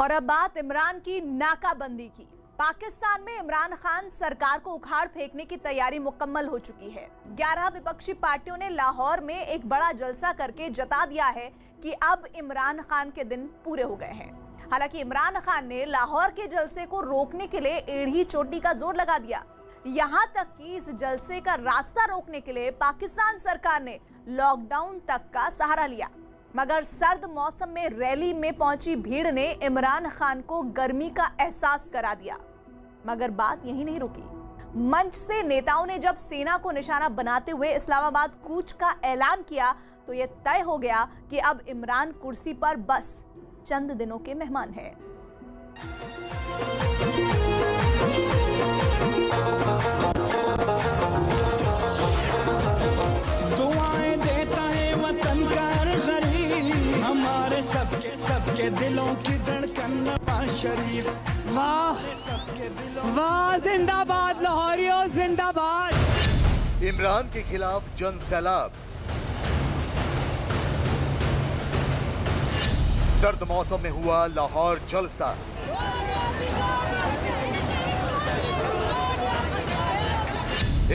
और अब बात इमरान की नाकाबंदी की। पाकिस्तान में इमरान खान सरकार को उखाड़ फेंकने की तैयारी मुकम्मल हो चुकी है। 11 विपक्षी पार्टियों ने लाहौर में एक बड़ा जलसा करके जता दिया है कि अब इमरान खान के दिन पूरे हो गए हैं। हालांकि इमरान खान ने लाहौर के जलसे को रोकने के लिए एड़ी चोटी का जोर लगा दिया। यहां तक कि इस जलसे का रास्ता रोकने के लिए पाकिस्तान सरकार ने लॉकडाउन तक का सहारा लिया। मगर सर्द मौसम में रैली में पहुंची भीड़ ने इमरान खान को गर्मी का एहसास करा दिया। मगर बात यहीं नहीं रुकी। मंच से नेताओं ने जब सेना को निशाना बनाते हुए इस्लामाबाद कूच का ऐलान किया तो यह तय हो गया कि अब इमरान कुर्सी पर बस चंद दिनों के मेहमान हैं। दुआएं देता है वतन का हर गरीब, हमारे सबके दिलों की धड़कन शरीफ। वाह वाह, जिंदाबाद लाहौरियों, जिंदाबाद। इमरान के खिलाफ जन सैलाब। सर्द मौसम में हुआ लाहौर जलसा।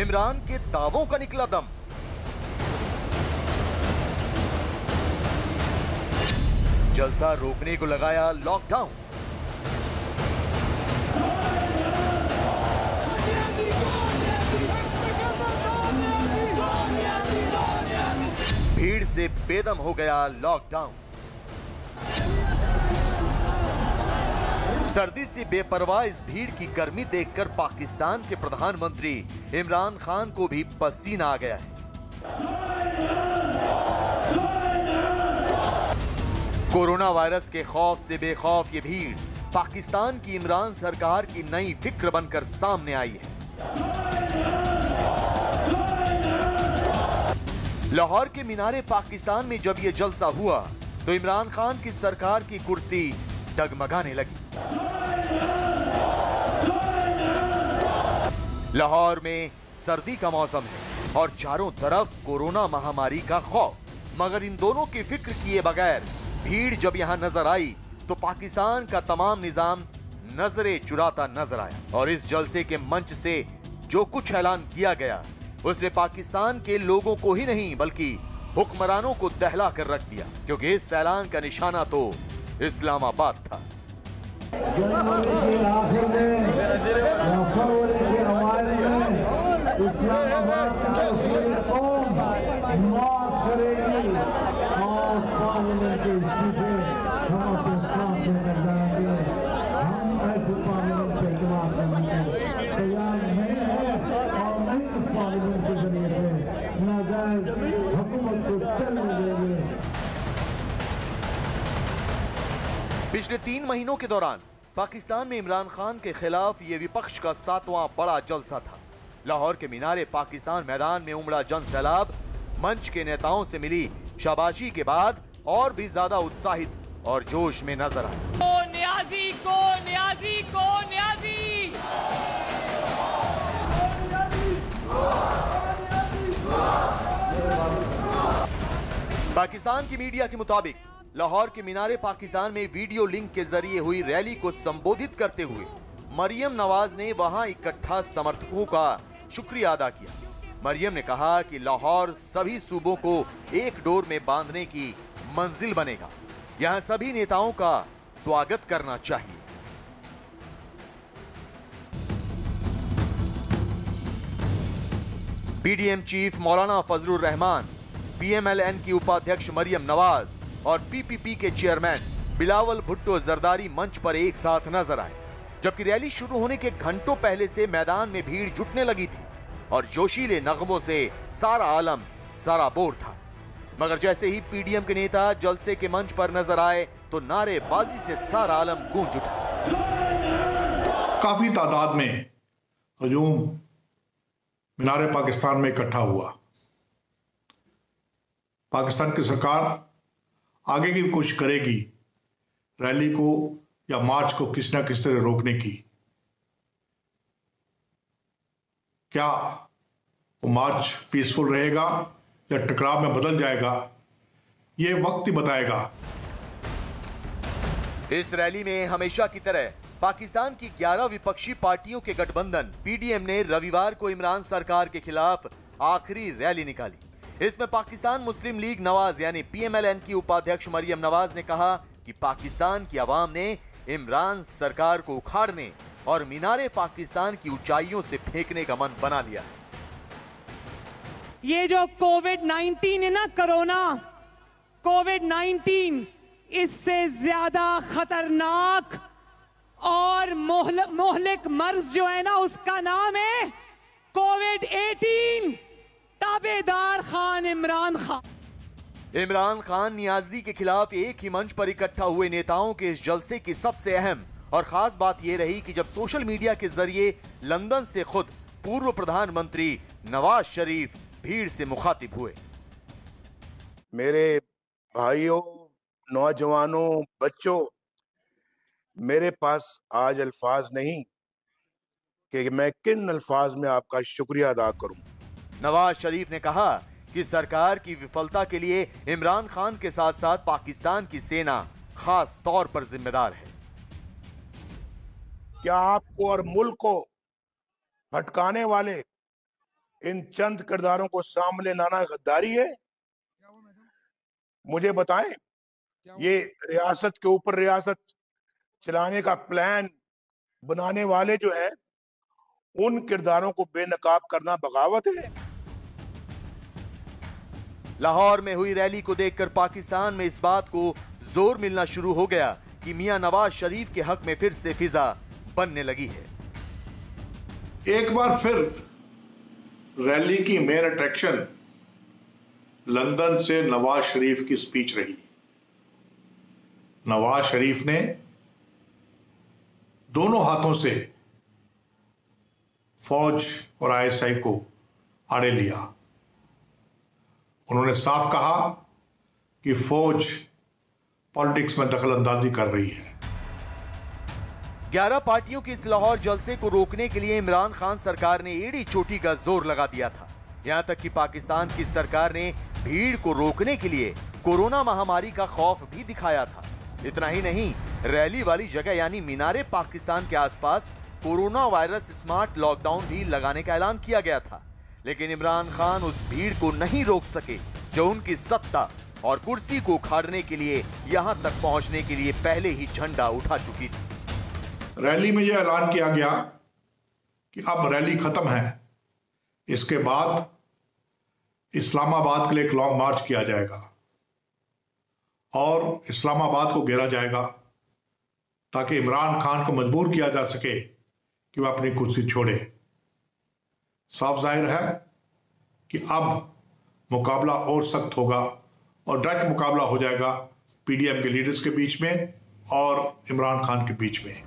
इमरान के दावों का निकला दम। जलसा रोकने को लगाया लॉकडाउन। भीड़ से बेदम हो गया लॉकडाउन। सर्दी से बेपरवाह इस भीड़ की गर्मी देखकर पाकिस्तान के प्रधानमंत्री इमरान खान को भी पसीना आ गया है। कोरोना वायरस के खौफ से बेखौफ ये भीड़ पाकिस्तान की इमरान सरकार की नई फिक्र बनकर सामने आई है। लाहौर के मीनारे पाकिस्तान में जब यह जलसा हुआ तो इमरान खान की सरकार की कुर्सी डगमगाने लगी। लाहौर में सर्दी का मौसम है और चारों तरफ कोरोना महामारी का खौफ, मगर इन दोनों की फिक्र किए बगैर भीड़ जब यहां नजर आई तो पाकिस्तान का तमाम निजाम नजरें चुराता नजर आया। और इस जलसे के मंच से जो कुछ ऐलान किया गया उसने पाकिस्तान के लोगों को ही नहीं बल्कि हुक्मरानों को दहला कर रख दिया, क्योंकि इस ऐलान का निशाना तो इस्लामाबाद था। पिछले 3 महीनों के दौरान पाकिस्तान में इमरान खान के खिलाफ ये विपक्ष का 7वां बड़ा जलसा था। लाहौर के मीनारे पाकिस्तान मैदान में उमड़ा जन सैलाब मंच के नेताओं से मिली शाबाशी के बाद और भी ज्यादा उत्साहित और जोश में नजर आया। न्याजी को न्याजी को न्याजी। पाकिस्तान की मीडिया के मुताबिक लाहौर के मीनारे पाकिस्तान में वीडियो लिंक के जरिए हुई रैली को संबोधित करते हुए मरियम नवाज ने वहां इकट्ठा समर्थकों का शुक्रिया अदा किया। मरियम ने कहा कि लाहौर सभी सूबों को एक डोर में बांधने की मंजिल बनेगा। यहां सभी नेताओं का स्वागत करना चाहिए। पीडीएम चीफ मौलाना फजलुर रहमान, पीएमएलएन की उपाध्यक्ष मरियम नवाज और पीपीपी के चेयरमैन बिलावल भुट्टो जरदारी मंच पर एक साथ नजर आए, जबकि रैली शुरू होने के घंटों पहले से मैदान में भीड़ जुटने लगी थी और जोशीले नगमों से सारा आलम सराबोर था। मगर जैसे ही पीडीएम के नेता जलसे के मंच पर नजर आए तो नारेबाजी से सारा आलम गूंज उठा। काफी तादाद में हजूम मीनारे पाकिस्तान में इकट्ठा हुआ। पाकिस्तान की सरकार आगे की कोशिश करेगी रैली को या मार्च को किसी न किसी तरह रोकने की। क्या वो मार्च पीसफुल रहेगा या टकराव में बदल जाएगा, ये वक्त ही बताएगा। इस रैली में हमेशा की तरह पाकिस्तान की 11 विपक्षी पार्टियों के गठबंधन पीडीएम ने रविवार को इमरान सरकार के खिलाफ आखिरी रैली निकाली। इसमें पाकिस्तान मुस्लिम लीग नवाज यानी पीएमएलएन की उपाध्यक्ष मरियम नवाज ने कहा कि पाकिस्तान की आवाम ने इमरान सरकार को उखाड़ने और मीनारे पाकिस्तान की ऊंचाइयों से फेंकने का मन बना लिया। ये जो कोविड-19 है ना, कोरोना कोविड-19, इससे ज्यादा खतरनाक और मोहलिक मर्ज जो है ना, उसका नाम है कोविड-18। ताबेदार खान इमरान खान। इमरान खान नियाजी के खिलाफ एक ही मंच पर इकट्ठा हुए नेताओं के इस जलसे की सबसे अहम और खास बात यह रही कि जब सोशल मीडिया के जरिए लंदन से खुद पूर्व प्रधानमंत्री नवाज शरीफ भीड़ से मुखातिब हुए। मेरे भाइयों, नौजवानों, बच्चों, मेरे पास आज अल्फाज नहीं कि मैं किन अल्फाज में आपका शुक्रिया अदा करूं। नवाज शरीफ ने कहा कि सरकार की विफलता के लिए इमरान खान के साथ साथ पाकिस्तान की सेना खास तौर पर जिम्मेदार है। क्या आपको और मुल्क को भटकाने वाले इन चंद किरदारों को सामने लाना गद्दारी है? मुझे बताएं, ये रियासत के ऊपर रियासत चलाने का प्लान बनाने वाले जो है, उन किरदारों को बेनकाब करना बगावत है। लाहौर में हुई रैली को देखकर पाकिस्तान में इस बात को जोर मिलना शुरू हो गया कि मियां नवाज शरीफ के हक में फिर से फिजा बनने लगी है। एक बार फिर रैली की मेन अट्रैक्शन लंदन से नवाज शरीफ की स्पीच रही। नवाज शरीफ ने दोनों हाथों से फौज और आईएसआई को आड़े लिया। उन्होंने साफ कहा कि फौज पॉलिटिक्स में दखल अंदाजी कर रही है। 11 पार्टियों के इस लाहौर जलसे को रोकने के लिए इमरान खान सरकार ने एड़ी चोटी का जोर लगा दिया था। यहां तक कि पाकिस्तान की सरकार ने भीड़ को रोकने के लिए कोरोना महामारी का खौफ भी दिखाया था। इतना ही नहीं, रैली वाली जगह यानी मीनारे पाकिस्तान के आसपास कोरोना वायरस स्मार्ट लॉकडाउन भी लगाने का ऐलान किया गया था। लेकिन इमरान खान उस भीड़ को नहीं रोक सके जो उनकी सत्ता और कुर्सी को उखाड़ने के लिए यहां तक पहुंचने के लिए पहले ही झंडा उठा चुकी थी। रैली में यह ऐलान किया गया कि अब रैली खत्म है, इसके बाद इस्लामाबाद के लिए एक लॉन्ग मार्च किया जाएगा और इस्लामाबाद को घेरा जाएगा ताकि इमरान खान को मजबूर किया जा सके कि वह अपनी कुर्सी छोड़े। साफ जाहिर है कि अब मुकाबला और सख्त होगा और डायरेक्ट मुकाबला हो जाएगा पीडीएम के लीडर्स के बीच में और इमरान खान के बीच में।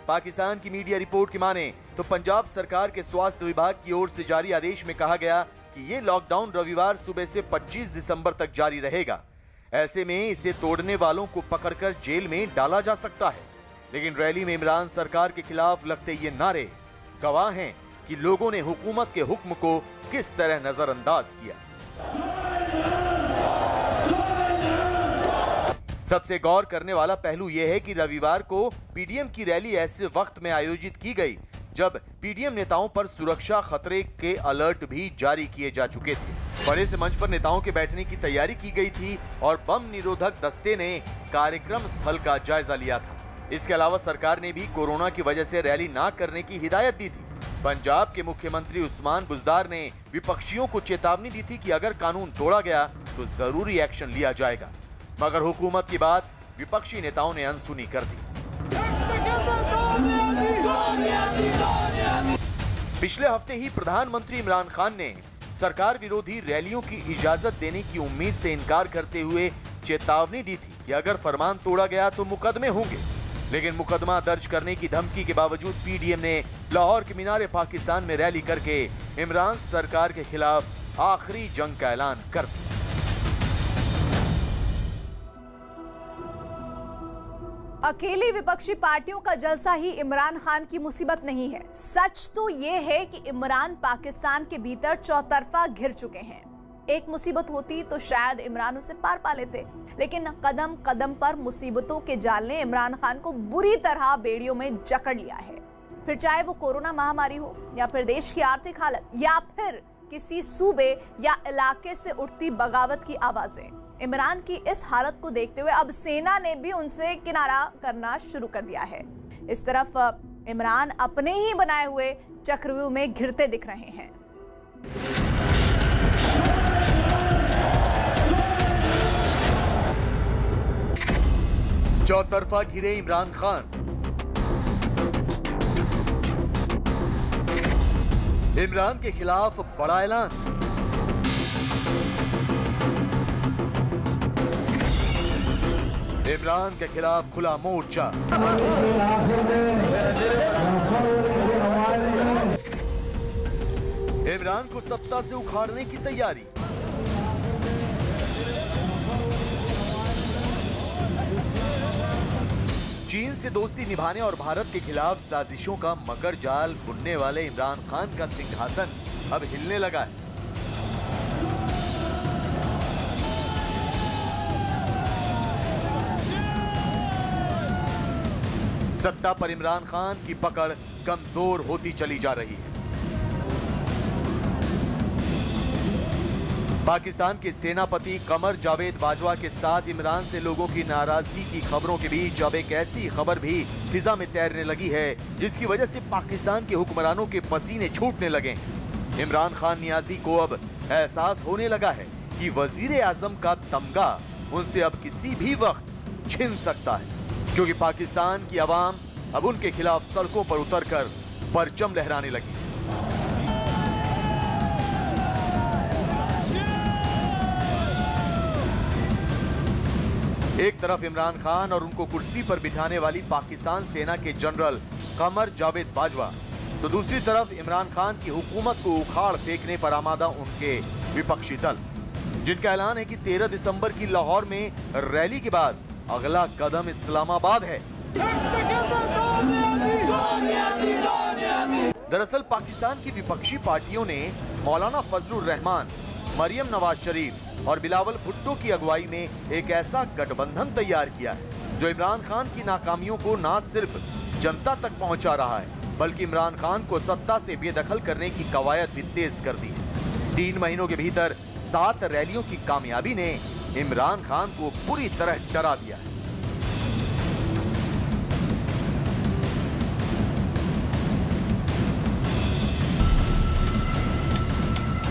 पाकिस्तान की मीडिया रिपोर्ट की माने तो पंजाब सरकार के स्वास्थ्य विभाग की ओर से जारी आदेश में कहा गया कि ये लॉकडाउन रविवार सुबह से 25 दिसंबर तक जारी रहेगा। ऐसे में इसे तोड़ने वालों को पकड़कर जेल में डाला जा सकता है। लेकिन रैली में इमरान सरकार के खिलाफ लगते ये नारे गवाह हैं कि लोगों ने हुकूमत के हुक्म को किस तरह नजरअंदाज किया। सबसे गौर करने वाला पहलू यह है कि रविवार को पीडीएम की रैली ऐसे वक्त में आयोजित की गई जब पीडीएम नेताओं पर सुरक्षा खतरे के अलर्ट भी जारी किए जा चुके थे। बड़े से मंच पर नेताओं के बैठने की तैयारी की गई थी और बम निरोधक दस्ते ने कार्यक्रम स्थल का जायजा लिया था। इसके अलावा सरकार ने भी कोरोना की वजह से रैली ना करने की हिदायत दी थी। पंजाब के मुख्यमंत्री उस्मान बुज़दार ने विपक्षियों को चेतावनी दी थी कि अगर कानून तोड़ा गया तो जरूरी एक्शन लिया जाएगा, मगर हुकूमत की बात विपक्षी नेताओं ने अनसुनी कर दी। पिछले हफ्ते ही प्रधानमंत्री इमरान खान ने सरकार विरोधी रैलियों की इजाजत देने की उम्मीद से इनकार करते हुए चेतावनी दी थी कि अगर फरमान तोड़ा गया तो मुकदमे होंगे। लेकिन मुकदमा दर्ज करने की धमकी के बावजूद पीडीएम ने लाहौर के मीनारे पाकिस्तान में रैली करके इमरान सरकार के खिलाफ आखिरी जंग का ऐलान कर दिया। अकेली विपक्षी पार्टियों का जलसा ही इमरान खान की मुसीबत नहीं है। सच तो ये है कि इमरान पाकिस्तान के भीतर चौतरफा घिर चुके हैं। एक मुसीबत होती तो शायद इमरान उसे पार पा लेते, लेकिन कदम कदम पर मुसीबतों के जाल ने इमरान खान को बुरी तरह बेड़ियों में जकड़ लिया है। फिर चाहे वो कोरोना महामारी हो, या फिर देश की आर्थिक हालत, या फिर किसी सूबे या इलाके से उठती बगावत की आवाजें। इमरान की इस हालत को देखते हुए अब सेना ने भी उनसे किनारा करना शुरू कर दिया है। इस तरफ इमरान अपने ही बनाए हुए चक्रव्यूह में घिरते दिख रहे हैं। चौतरफा घिरे इमरान खान। इमरान के खिलाफ बड़ा ऐलान। इमरान के खिलाफ खुला मोर्चा। इमरान को सत्ता से उखाड़ने की तैयारी। चीन से दोस्ती निभाने और भारत के खिलाफ साजिशों का मकर जाल बुनने वाले इमरान खान का सिंहासन अब हिलने लगा है। सत्ता पर इमरान खान की पकड़ कमजोर होती चली जा रही है। पाकिस्तान के सेनापति कमर जावेद बाजवा के साथ इमरान से लोगों की नाराजगी की खबरों के बीच अब एक ऐसी खबर भी फिजा में तैरने लगी है जिसकी वजह से पाकिस्तान के हुक्मरानों के पसीने छूटने लगे हैं। इमरान खान नियाजी को अब एहसास होने लगा है कि वजीर आजम का तमगा उनसे अब किसी भी वक्त छिन सकता है, क्योंकि पाकिस्तान की आवाम अब उनके खिलाफ सड़कों पर उतरकर परचम लहराने लगी। एक तरफ इमरान खान और उनको कुर्सी पर बिठाने वाली पाकिस्तान सेना के जनरल कमर जावेद बाजवा, तो दूसरी तरफ इमरान खान की हुकूमत को उखाड़ फेंकने पर आमादा उनके विपक्षी दल, जिनका ऐलान है कि 13 दिसंबर की लाहौर में रैली के बाद अगला कदम इस्लामाबाद है। दरअसल पाकिस्तान की विपक्षी पार्टियों ने मौलाना फजलुर रहमान, मरियम नवाज शरीफ और बिलावल भुट्टो की अगुवाई में एक ऐसा गठबंधन तैयार किया है जो इमरान खान की नाकामियों को न सिर्फ जनता तक पहुंचा रहा है, बल्कि इमरान खान को सत्ता से बेदखल करने की कवायद भी तेज कर दी है। 3 महीनों के भीतर 7 रैलियों की कामयाबी ने इमरान खान को पूरी तरह डरा दिया है।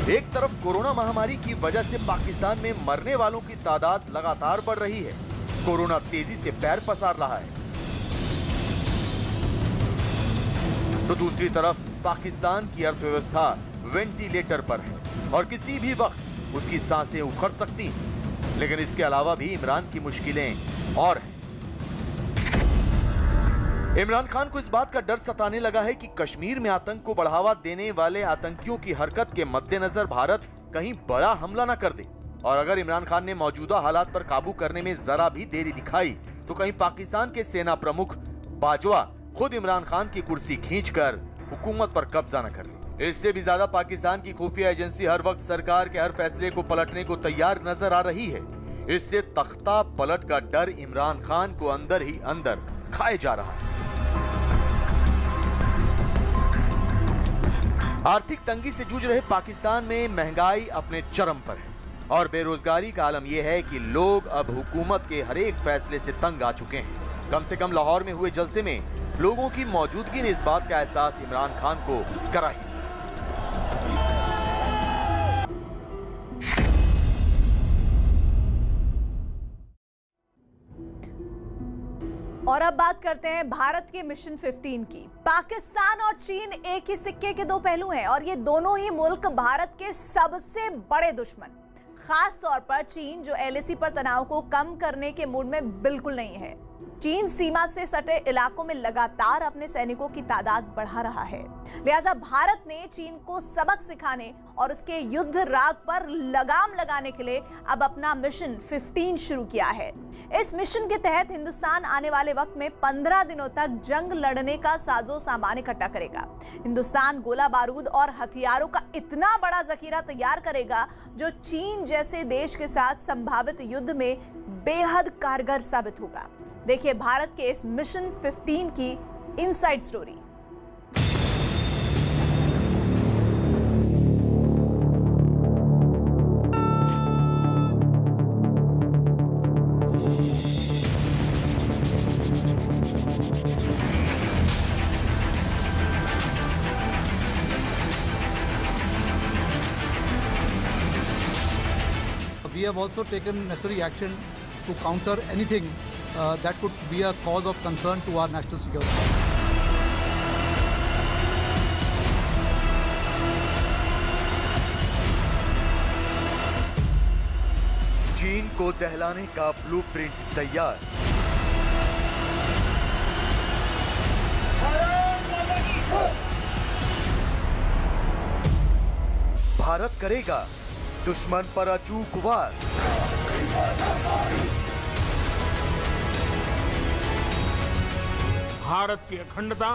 एक तरफ कोरोना महामारी की वजह से पाकिस्तान में मरने वालों की तादाद लगातार बढ़ रही है। कोरोना तेजी से पैर पसार रहा है, तो दूसरी तरफ पाकिस्तान की अर्थव्यवस्था वेंटिलेटर पर है और किसी भी वक्त उसकी सांसें उखड़ सकती हैं। लेकिन इसके अलावा भी इमरान की मुश्किलें और हैं। इमरान खान को इस बात का डर सताने लगा है कि कश्मीर में आतंक को बढ़ावा देने वाले आतंकियों की हरकत के मद्देनजर भारत कहीं बड़ा हमला न कर दे, और अगर इमरान खान ने मौजूदा हालात पर काबू करने में जरा भी देरी दिखाई तो कहीं पाकिस्तान के सेना प्रमुख बाजवा खुद इमरान खान की कुर्सी खींचकर हुकूमत पर कब्जा न कर ले। इससे भी ज्यादा पाकिस्तान की खुफिया एजेंसी हर वक्त सरकार के हर फैसले को पलटने को तैयार नजर आ रही है। इससे तख्ता पलट का डर इमरान खान को अंदर ही अंदर खाए जा रहा है। आर्थिक तंगी से जूझ रहे पाकिस्तान में महंगाई अपने चरम पर है और बेरोजगारी का आलम यह है कि लोग अब हुकूमत के हर एक फैसले से तंग आ चुके हैं। कम से कम लाहौर में हुए जलसे में लोगों की मौजूदगी ने इस बात का एहसास इमरान खान को कराई। और अब बात करते हैं भारत के मिशन 15 की। पाकिस्तान और चीन एक ही सिक्के के दो पहलू हैं और ये दोनों ही मुल्क भारत के सबसे बड़े दुश्मन। खास तौर पर चीन जो LAC पर तनाव को कम करने के मूड में बिल्कुल नहीं है। चीन सीमा से सटे इलाकों में लगातार अपने सैनिकों की तादाद बढ़ा रहा है। लिहाजा भारत ने चीन को सबक सिखाने और उसके युद्ध राग पर लगाम लगाने के लिए अब अपना मिशन 15 शुरू किया है। इस मिशन के तहत हिंदुस्तान आने वाले वक्त में 15 दिनों तक जंग लड़ने का साजो सामान इकट्ठा करेगा। हिंदुस्तान गोला बारूद और हथियारों का इतना बड़ा जखीरा तैयार करेगा जो चीन जैसे देश के साथ संभावित युद्ध में बेहद कारगर साबित होगा। देखिए भारत के इस मिशन 15 की inside story. We have also taken necessary action to counter anything that could be a cause of concern to our national security. चीन को दहलाने का ब्लूप्रिंट तैयार। भारत करेगा दुश्मन पर अचूक वार। भारत की अखंडता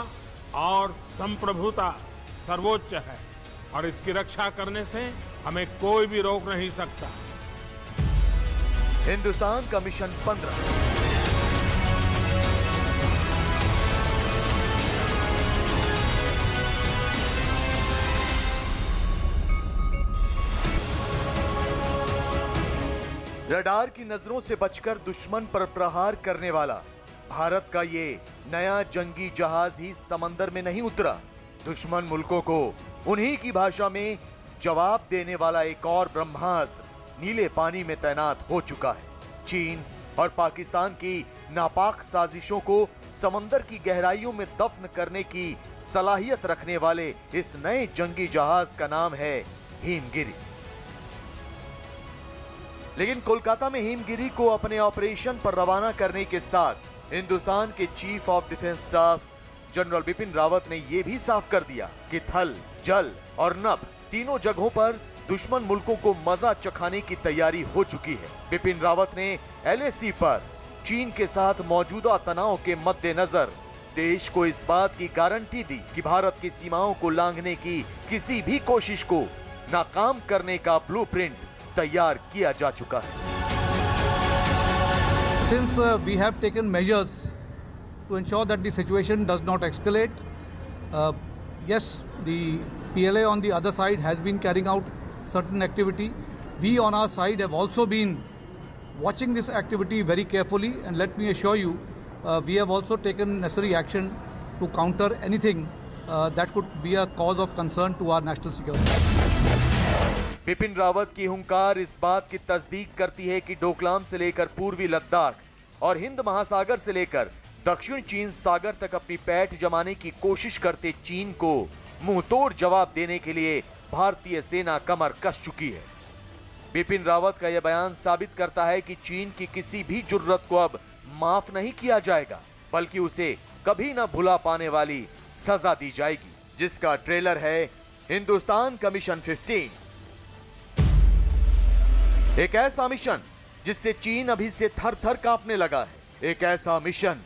और संप्रभुता सर्वोच्च है और इसकी रक्षा करने से हमें कोई भी रोक नहीं सकता। हिंदुस्तान का मिशन 15। रडार की नजरों से बचकर दुश्मन पर प्रहार करने वाला भारत का ये नया जंगी जहाज ही समंदर में नहीं उतरा। दुश्मन मुल्कों को उन्हीं की भाषा में जवाब देने वाला एक और ब्रह्मास्त्र नीले पानी में तैनात हो चुका है। चीन और पाकिस्तान की नापाक साजिशों को समंदर की गहराइयों में दफन करने की सलाहियत रखने वाले इस नए जंगी जहाज का नाम है हिमगिरी। लेकिन कोलकाता में हिमगिरी को अपने ऑपरेशन पर रवाना करने के साथ हिंदुस्तान के chief of defence staff general Bipin Rawat ने यह भी साफ कर दिया कि थल, जल और नभ तीनों जगहों पर दुश्मन मुल्कों को मजा चखाने की तैयारी हो चुकी है। बिपिन रावत ने LAC पर चीन के साथ मौजूदा तनाव के मद्देनजर देश को इस बात की गारंटी दी कि भारत की सीमाओं को लांघने की किसी भी कोशिश को नाकाम करने का ब्लूप्रिंट तैयार किया जा चुका है। Since we have taken measures to ensure that the situation does not escalate, yes, the PLA on the other side has been carrying out certain activity. We on our side have also been watching this activity very carefully, and let me assure you, we have also taken necessary action to counter anything that could be a cause of concern to our national security. Bipin Rawat की हुंकार इस बात की तस्दीक करती है कि डोकलाम से लेकर पूर्वी लद्दाख और हिंद महासागर से लेकर दक्षिण चीन सागर तक अपनी पैठ जमाने की कोशिश करते चीन को मुंहतोड़ जवाब देने के लिए भारतीय सेना कमर कस चुकी है। बिपिन रावत का यह बयान साबित करता है कि चीन की किसी भी जुर्रत को अब माफ नहीं किया जाएगा, बल्कि उसे कभी न भुला पाने वाली सजा दी जाएगी, जिसका ट्रेलर है हिंदुस्तान का मिशन 15। एक ऐसा मिशन जिससे चीन अभी से थर थर कांपने लगा है। एक ऐसा मिशन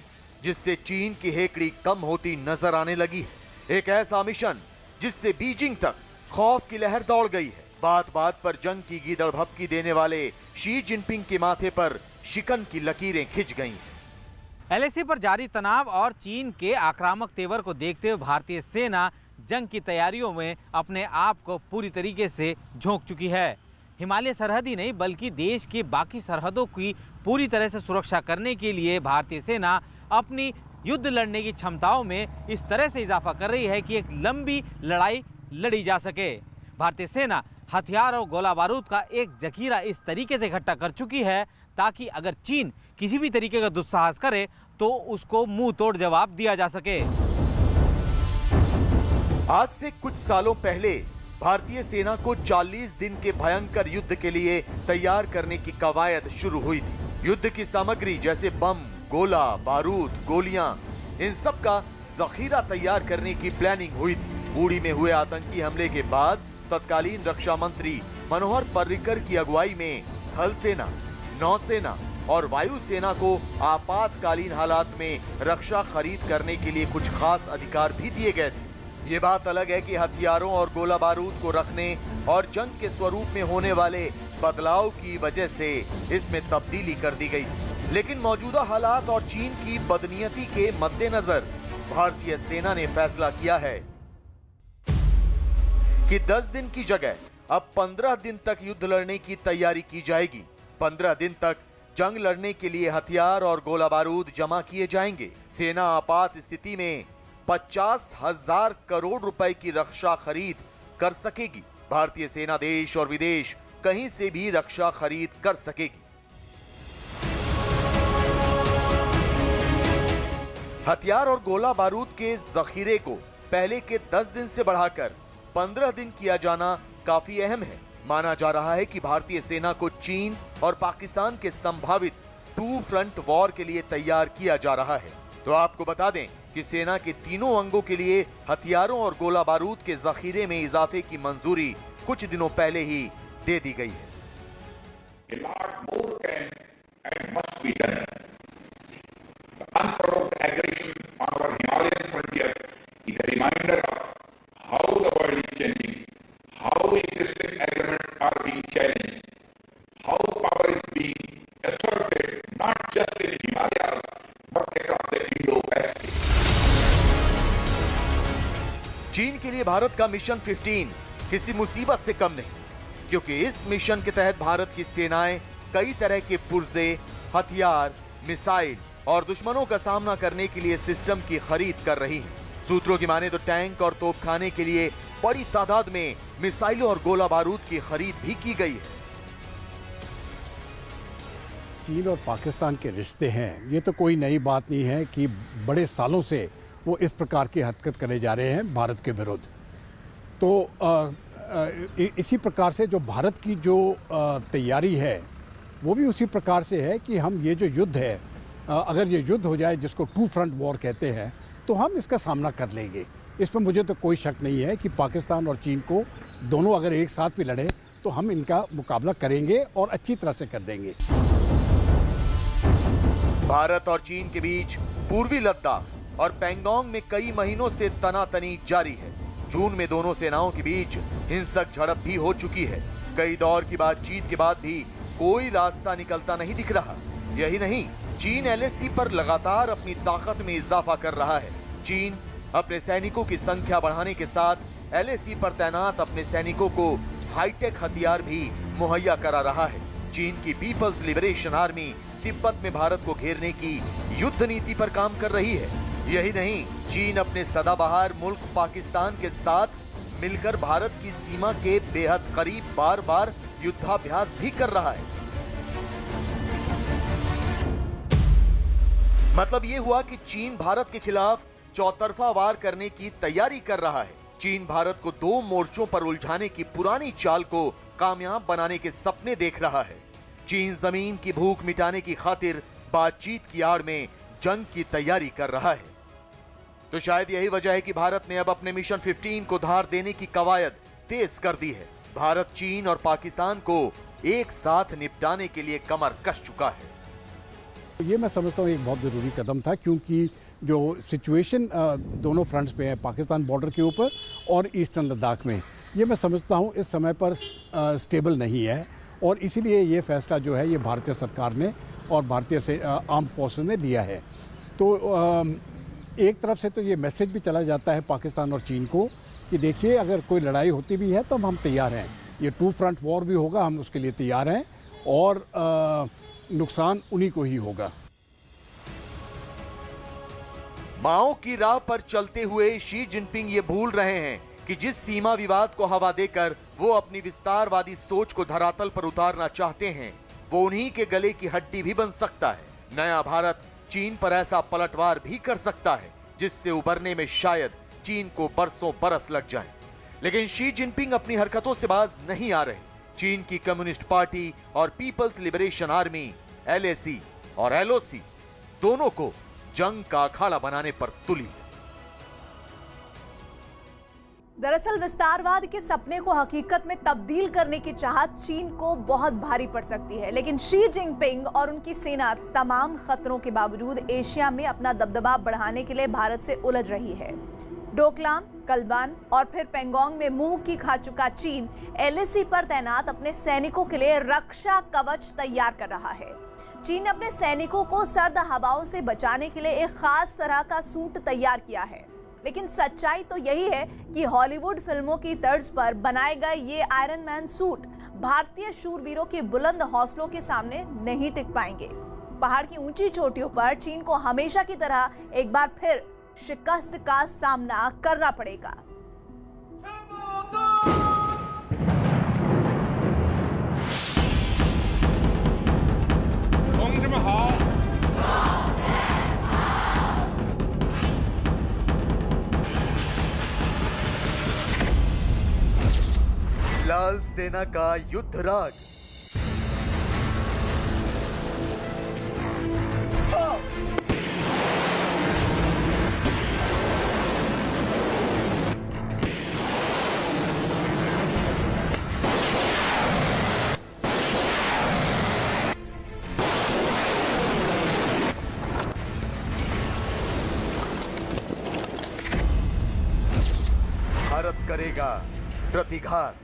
जिससे चीन की हेकड़ी कम होती नजर आने लगी है। एक ऐसा मिशन जिससे बीजिंग तक खौफ की लहर दौड़ गई है। बात बात पर जंग की गीदड़ भभकी देने वाले शी जिनपिंग के माथे पर शिकन की लकीरें खिंच गई हैं। LAC पर जारी तनाव और चीन के आक्रामक तेवर को देखते हुए भारतीय सेना जंग की तैयारियों में अपने आप को पूरी तरीके से झोंक चुकी है। हिमालय सरहद ही नहीं बल्कि देश की बाकी सरहदों की पूरी तरह से सुरक्षा करने के लिए भारतीय सेना अपनी युद्ध लड़ने की क्षमताओं में इस तरह से इजाफा कर रही है कि एक लंबी लड़ाई लड़ी जा सके। भारतीय सेना हथियार और गोला बारूद का एक जखीरा इस तरीके से इकट्ठा कर चुकी है ताकि अगर चीन किसी भी तरीके का दुस्साहस करे तो उसको मुंह तोड़ जवाब दिया जा सके। आज से कुछ सालों पहले भारतीय सेना को 40 दिन के भयंकर युद्ध के लिए तैयार करने की कवायद शुरू हुई थी। युद्ध की सामग्री जैसे बम, गोला बारूद गोलियां इन सब का जखीरा तैयार करने की प्लानिंग हुई थी। उड़ी में हुए आतंकी हमले के बाद तत्कालीन रक्षा मंत्री मनोहर पर्रिकर की अगुवाई में थल सेना, नौसेना और वायुसेना को आपातकालीन हालात में रक्षा खरीद करने के लिए कुछ खास अधिकार भी दिए गए थे। ये बात अलग है कि हथियारों और गोला बारूद को रखने और जंग के स्वरूप में होने वाले बदलाव की वजह से इसमें तब्दीली कर दी गई थी। लेकिन मौजूदा हालात और चीन की बदनीयती के मद्देनजर भारतीय सेना ने फैसला किया है कि 10 दिन की जगह अब 15 दिन तक युद्ध लड़ने की तैयारी की जाएगी। 15 दिन तक जंग लड़ने के लिए हथियार और गोला बारूद जमा किए जाएंगे। सेना आपात स्थिति में 50,000 करोड़ रुपए की रक्षा खरीद कर सकेगी। भारतीय सेना देश और विदेश कहीं से भी रक्षा खरीद कर सकेगी। हथियार और गोला बारूद के जखीरे को पहले के 10 दिन से बढ़ाकर 15 दिन किया जाना काफी अहम है। माना जा रहा है कि भारतीय सेना को चीन और पाकिस्तान के संभावित 2 फ्रंट वॉर के लिए तैयार किया जा रहा है। तो आपको बता दें कि सेना के तीनों अंगों के लिए हथियारों और गोला बारूद के जखीरे में इजाफे की मंजूरी कुछ दिनों पहले ही दे दी गई है। चीन के लिए भारत का मिशन 15 किसी मुसीबत से कम नहीं, क्योंकि इस मिशन के तहत भारत की सेनाएं कई तरह के पुर्जे, हथियार, मिसाइल और दुश्मनों का सामना करने के लिए सिस्टम की खरीद कर रही है। सूत्रों की माने तो टैंक और तोपखाने के लिए बड़ी तादाद में मिसाइलों और गोला बारूद की खरीद भी की गई है। चीन और पाकिस्तान के रिश्ते हैं, ये तो कोई नई बात नहीं है कि बड़े सालों से वो इस प्रकार की हरकत करे जा रहे हैं भारत के विरुद्ध। तो इसी प्रकार से जो भारत की जो तैयारी है वो भी उसी प्रकार से है कि हम ये जो युद्ध है, अगर ये युद्ध हो जाए जिसको 2 फ्रंट वॉर कहते हैं, तो हम इसका सामना कर लेंगे। इसमें मुझे तो कोई शक नहीं है कि पाकिस्तान और चीन को दोनों अगर एक साथ भी लड़े तो हम इनका मुकाबला करेंगे और अच्छी तरह से कर देंगे। भारत और चीन के बीच पूर्वी लद्दाख और पैंगोंग में कई महीनों से तनातनी जारी है। जून में दोनों सेनाओं के बीच हिंसक झड़प भी हो चुकी है। कई दौर की बातचीत के बाद भी कोई रास्ता निकलता नहीं दिख रहा। यही नहीं, चीन LAC पर लगातार अपनी ताकत में इजाफा कर रहा है। चीन अपने सैनिकों की संख्या बढ़ाने के साथ LAC पर तैनात अपने सैनिकों को हाईटेक हथियार भी मुहैया करा रहा है। चीन की पीपल्स लिबरेशन आर्मी तिब्बत में भारत को घेरने की युद्ध नीति पर काम कर रही है। यही नहीं, चीन अपने सदाबहार मुल्क पाकिस्तान के साथ मिलकर भारत की सीमा के बेहद करीब बार बार युद्धाभ्यास भी कर रहा है। मतलब ये हुआ कि चीन भारत के खिलाफ चौतरफा वार करने की तैयारी कर रहा है। चीन भारत को 2 मोर्चों पर उलझाने की पुरानी चाल को कामयाब बनाने के सपने देख रहा है। चीन जमीन की भूख मिटाने की खातिर बातचीत की आड़ में जंग की तैयारी कर रहा है। तो शायद यही वजह है कि भारत ने अब अपने मिशन 15 को धार देने की कवायद तेज कर दी है। भारत चीन और पाकिस्तान को एक साथ निपटाने के लिए कमर कस चुका है। ये मैं समझता हूँ एक बहुत ज़रूरी कदम था, क्योंकि जो सिचुएशन दोनों फ्रंट्स पे है, पाकिस्तान बॉर्डर के ऊपर और ईस्टर्न लद्दाख में, ये मैं समझता हूँ इस समय पर स्टेबल नहीं है। और इसीलिए ये फैसला जो है ये भारतीय सरकार ने और भारतीय से आर्म्ड फोर्सेस ने लिया है। तो एक तरफ से तो ये मैसेज भी चला जाता है पाकिस्तान और चीन को कि देखिए, अगर कोई लड़ाई होती भी है तो हम तैयार हैं, ये 2 फ्रंट वॉर भी होगा, हम उसके लिए तैयार हैं और नुकसान उन्हीं को ही होगा। माओ की राह पर चलते हुए शी जिनपिंग ये भूल रहे हैं कि जिस सीमा विवाद को हवा देकर वो अपनी विस्तारवादी सोच को धरातल पर उतारना चाहते हैं, वो उन्हीं के गले की हड्डी भी बन सकता है। नया भारत चीन पर ऐसा पलटवार भी कर सकता है जिससे उबरने में शायद चीन को बरसों बरस लग जाए। लेकिन शी जिनपिंग अपनी हरकतों से बाज नहीं आ रहे। चीन की कम्युनिस्ट पार्टी और पीपल्स लिबरेशन आर्मी LAC और LOC दोनों को जंग का अखाड़ा बनाने पर तुली। दरअसल विस्तारवाद के सपने को हकीकत में तब्दील करने की चाहत चीन को बहुत भारी पड़ सकती है, लेकिन शी जिनपिंग और उनकी सेना तमाम खतरों के बावजूद एशिया में अपना दबदबा बढ़ाने के लिए भारत से उलझ रही है। डोकलाम, कल्बान और फिर पेंगोंग में मुंह की खा चुका चीन एलएसी पर तैनात अपने सैनिकों के लिए रक्षा कवच तैयार कर रहा है। चीन ने अपने सैनिकों को सर्द हवाओं से बचाने के लिए एक खास तरह का सूट तैयार किया है, लेकिन सच्चाई तो यही है कि हॉलीवुड फिल्मों की तर्ज पर बनाए गए ये आयरन मैन सूट भारतीय शूरवीरों के बुलंद हौसलों के सामने नहीं टिक पाएंगे। पहाड़ की ऊंची चोटियों पर चीन को हमेशा की तरह एक बार फिर शिकस्त का सामना करना पड़ेगा। लाल सेना का युद्ध राग। भारत करेगा प्रतिघात।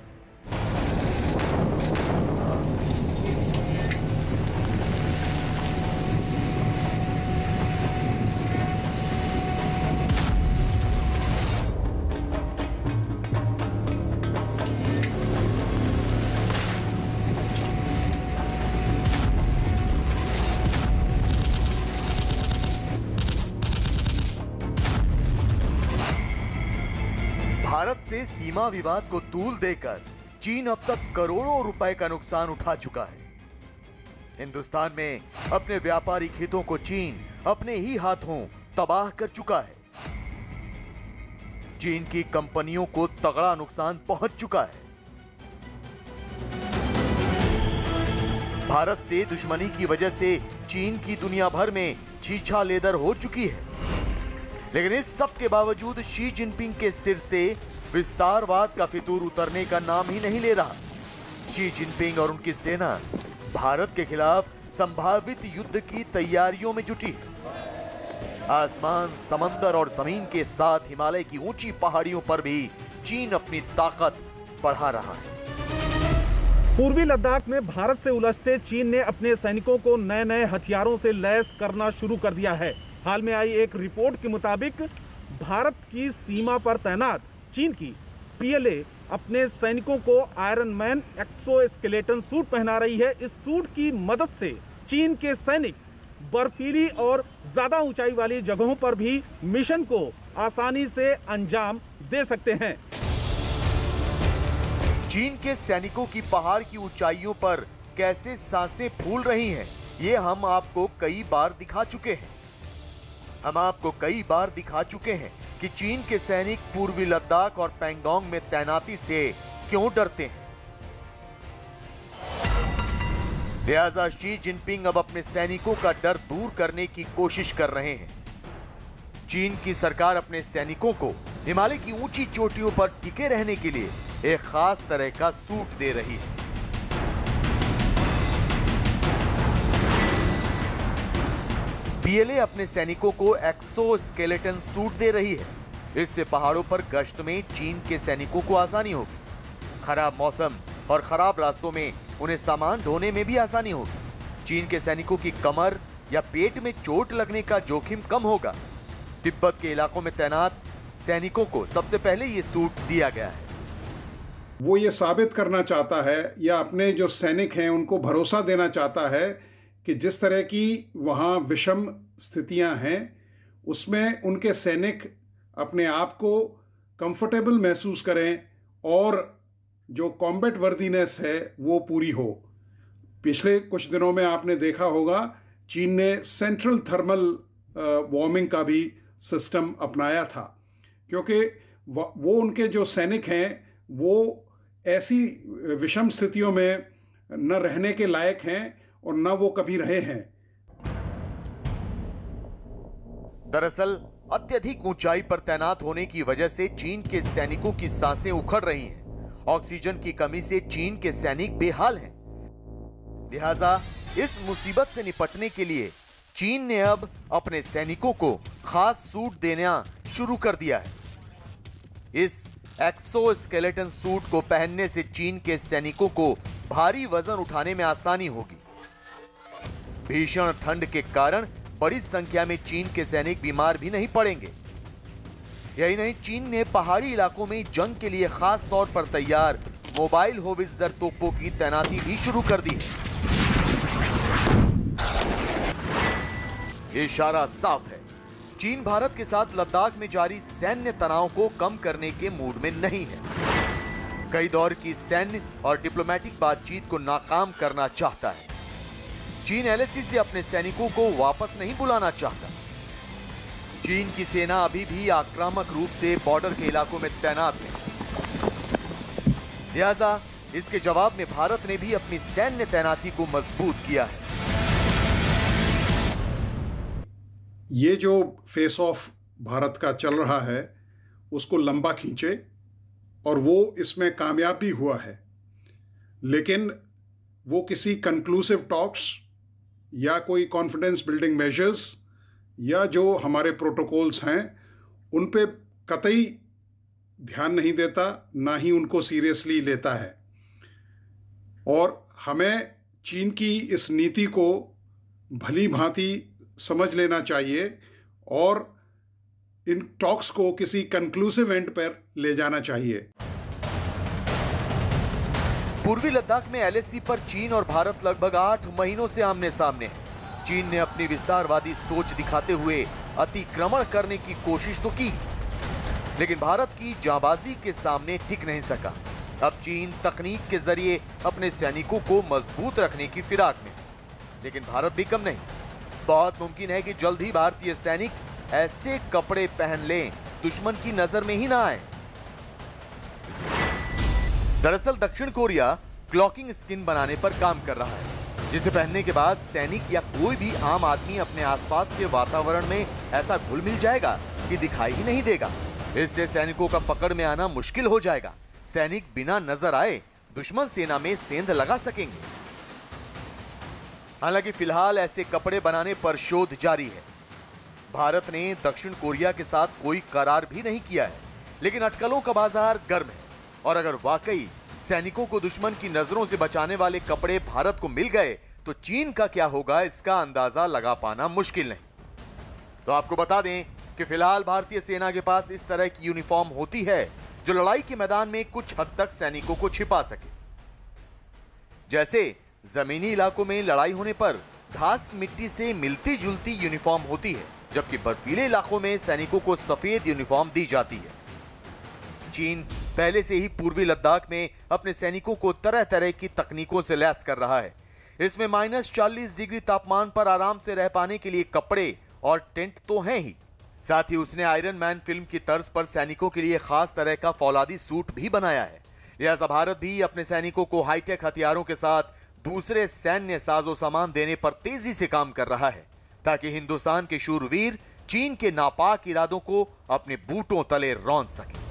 भारत से सीमा विवाद को तूल देकर चीन अब तक करोड़ों रुपए का नुकसान उठा चुका है। हिंदुस्तान में अपने व्यापारिक हितों को चीन अपने ही हाथों तबाह कर चुका है। चीन की कंपनियों को तगड़ा नुकसान पहुंच चुका है। भारत से दुश्मनी की वजह से चीन की दुनिया भर में छीछा लेदर हो चुकी है, लेकिन इस सब के बावजूद शी जिनपिंग के सिर से विस्तारवाद का फितूर उतरने का नाम ही नहीं ले रहा। शी जिनपिंग और उनकी सेना भारत के खिलाफ संभावित युद्ध की तैयारियों में जुटी है। आसमान, समंदर और जमीन के साथ हिमालय की ऊंची पहाड़ियों पर भी चीन अपनी ताकत बढ़ा रहा है। पूर्वी लद्दाख में भारत से उलझते चीन ने अपने सैनिकों को नए नए हथियारों से लैस करना शुरू कर दिया है। हाल में आई एक रिपोर्ट के मुताबिक भारत की सीमा पर तैनात चीन की पीएलए अपने सैनिकों को आयरन मैन एक्सोस्केलेटन सूट पहना रही है। इस सूट की मदद से चीन के सैनिक बर्फीली और ज्यादा ऊंचाई वाली जगहों पर भी मिशन को आसानी से अंजाम दे सकते हैं। चीन के सैनिकों की पहाड़ की ऊंचाइयों पर कैसे सांसें फूल रही हैं, ये हम आपको कई बार दिखा चुके हैं। हम आपको कई बार दिखा चुके हैं कि चीन के सैनिक पूर्वी लद्दाख और पेंगोंग में तैनाती से क्यों डरते हैं। लिहाजा शी जिनपिंग अब अपने सैनिकों का डर दूर करने की कोशिश कर रहे हैं। चीन की सरकार अपने सैनिकों को हिमालय की ऊंची चोटियों पर टिके रहने के लिए एक खास तरह का सूट दे रही है। पीएलए अपने सैनिकों को एक्सोस्केलेटन सूट दे रही है। इससे पहाड़ों पर गश्त में चीन के सैनिकों को आसानी होगी। खराब मौसम और खराब रास्तों में उन्हें सामान ढोने में भी आसानी होगी। चीन के सैनिकों की कमर या पेट में चोट लगने का जोखिम कम होगा। तिब्बत के इलाकों में तैनात सैनिकों को सबसे पहले ये सूट दिया गया है। वो ये साबित करना चाहता है या अपने जो सैनिक हैं उनको भरोसा देना चाहता है कि जिस तरह की वहाँ विषम स्थितियाँ हैं उसमें उनके सैनिक अपने आप को कंफर्टेबल महसूस करें और जो कॉम्बैट वर्दीनेस है वो पूरी हो। पिछले कुछ दिनों में आपने देखा होगा चीन ने सेंट्रल थर्मल वार्मिंग का भी सिस्टम अपनाया था, क्योंकि वो उनके जो सैनिक हैं वो ऐसी विषम स्थितियों में न रहने के लायक हैं और न वो कभी रहे हैं। दरअसल अत्यधिक ऊंचाई पर तैनात होने की वजह से चीन के सैनिकों की सांसें उखड़ रही हैं। ऑक्सीजन की कमी से चीन के सैनिक बेहाल हैं। लिहाजा इस मुसीबत से निपटने के लिए चीन ने अब अपने सैनिकों को खास सूट देना शुरू कर दिया है। इस एक्सोस्केलेटन सूट को पहनने से चीन के सैनिकों को भारी वजन उठाने में आसानी होगी। भीषण ठंड के कारण बड़ी संख्या में चीन के सैनिक बीमार भी नहीं पड़ेंगे। यही नहीं, चीन ने पहाड़ी इलाकों में जंग के लिए खास तौर पर तैयार मोबाइल होवित्जर तोपों की तैनाती भी शुरू कर दी है। इशारा साफ है, चीन भारत के साथ लद्दाख में जारी सैन्य तनाव को कम करने के मूड में नहीं है। कई दौर की सैन्य और डिप्लोमेटिक बातचीत को नाकाम करना चाहता है। चीन एलएसी से अपने सैनिकों को वापस नहीं बुलाना चाहता। चीन की सेना अभी भी आक्रामक रूप से बॉर्डर के इलाकों में तैनात है। लिहाजा इसके जवाब में भारत ने भी अपनी सैन्य तैनाती को मजबूत किया है। ये जो फेस ऑफ भारत का चल रहा है उसको लंबा खींचे और वो इसमें कामयाब भी हुआ है, लेकिन वो किसी कंक्लूसिव टॉक्स या कोई कॉन्फिडेंस बिल्डिंग मेजर्स या जो हमारे प्रोटोकॉल्स हैं उन पे कतई ध्यान नहीं देता, ना ही उनको सीरियसली लेता है। और हमें चीन की इस नीति को भली भांति समझ लेना चाहिए और इन टॉक्स को किसी कंक्लूसिव एंड पर ले जाना चाहिए। पूर्वी लद्दाख में एलएसी पर चीन और भारत लगभग 8 महीनों से आमने सामने हैं। चीन ने अपनी विस्तारवादी सोच दिखाते हुए अतिक्रमण करने की कोशिश तो की, लेकिन भारत की जांबाजी के सामने टिक नहीं सका। अब चीन तकनीक के जरिए अपने सैनिकों को मजबूत रखने की फिराक में, लेकिन भारत भी कम नहीं। बहुत मुमकिन है कि जल्द ही भारतीय सैनिक ऐसे कपड़े पहन लें दुश्मन की नजर में ही ना आए। दरअसल दक्षिण कोरिया क्लॉकिंग स्किन बनाने पर काम कर रहा है, जिसे पहनने के बाद सैनिक या कोई भी आम आदमी अपने आसपास के वातावरण में ऐसा घुल मिल जाएगा कि दिखाई ही नहीं देगा। इससे सैनिकों का पकड़ में आना मुश्किल हो जाएगा। सैनिक बिना नजर आए दुश्मन सेना में सेंध लगा सकेंगे। हालांकि फिलहाल ऐसे कपड़े बनाने पर शोध जारी है। भारत ने दक्षिण कोरिया के साथ कोई करार भी नहीं किया है, लेकिन अटकलों का बाजार गर्म है और अगर वाकई सैनिकों को दुश्मन की नजरों से बचाने वाले कपड़े भारत को मिल गए तो चीन का क्या होगा, इसका अंदाजा लगा पाना मुश्किल नहीं। तो आपको बता दें कि फिलहाल भारतीय सेना के पास इस तरह की यूनिफॉर्म होती है जो लड़ाई के मैदान में कुछ हद तक सैनिकों को छिपा सके। जैसे जमीनी इलाकों में लड़ाई होने पर घास मिट्टी से मिलती जुलती यूनिफॉर्म होती है, जबकि बर्फीले इलाकों में सैनिकों को सफेद यूनिफॉर्म दी जाती है। चीन पहले से ही पूर्वी लद्दाख में अपने सैनिकों को तरह तरह की तकनीकों से लैस कर रहा है। इसमें -40 डिग्री तापमान पर आराम से रह पाने के लिए कपड़े और टेंट तो हैं ही, साथ ही उसने आयरन मैन फिल्म की तर्ज पर सैनिकों के लिए खास तरह का फौलादी सूट भी बनाया है। लिहाजा भारत भी अपने सैनिकों को हाईटेक हथियारों के साथ दूसरे सैन्य साजो सामान देने पर तेजी से काम कर रहा है, ताकि हिंदुस्तान के शूरवीर चीन के नापाक इरादों को अपने बूटों तले रौंद सके।